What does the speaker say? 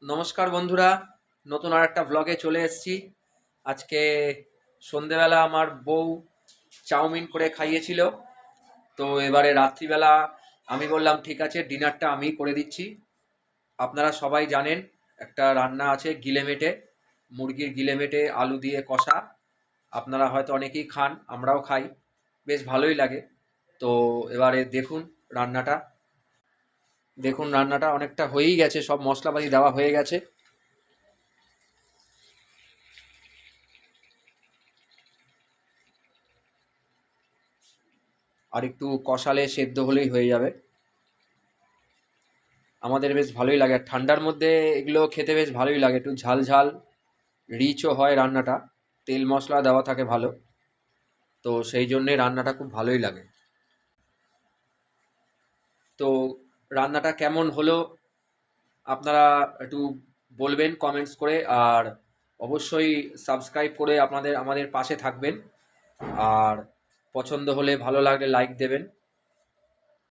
নমস্কার বন্ধুরা, নতুন আর একটা ব্লগে চলে এসেছি। আজকে সন্ধেবেলা আমার বউ চাউমিন করে খাইয়েছিল। তো এবারে রাত্রিবেলা আমি বললাম ঠিক আছে, ডিনারটা আমি করে দিচ্ছি। আপনারা সবাই জানেন একটা রান্না আছে গিলেমেটে, মুরগির গিলেমেটে আলু দিয়ে কষা। আপনারা হয়তো অনেকেই খান, আমরাও খাই, বেশ ভালোই লাগে। তো এবারে দেখুন রান্নাটা অনেকটা হয়েই গেছে, সব মশলাপাতি দেওয়া হয়ে গেছে। আর একটু কষালে সেদ্ধ হলেই হয়ে যাবে। আমাদের বেশ ভালোই লাগে, আর ঠান্ডার মধ্যে এগুলো খেতে বেশ ভালোই লাগে, একটু ঝাল ঝাল, রিচও হয় রান্নাটা, তেল মশলা দেওয়া থাকে ভালো। তো সেই জন্যে রান্নাটা খুব ভালোই লাগে। তো রান্নাটা কেমন হলো আপনারা একটু বলবেন কমেন্টস করে, আর অবশ্যই সাবস্ক্রাইব করে আমাদের পাশে থাকবেন। আর পছন্দ হলে, ভালো লাগলে লাইক দেবেন।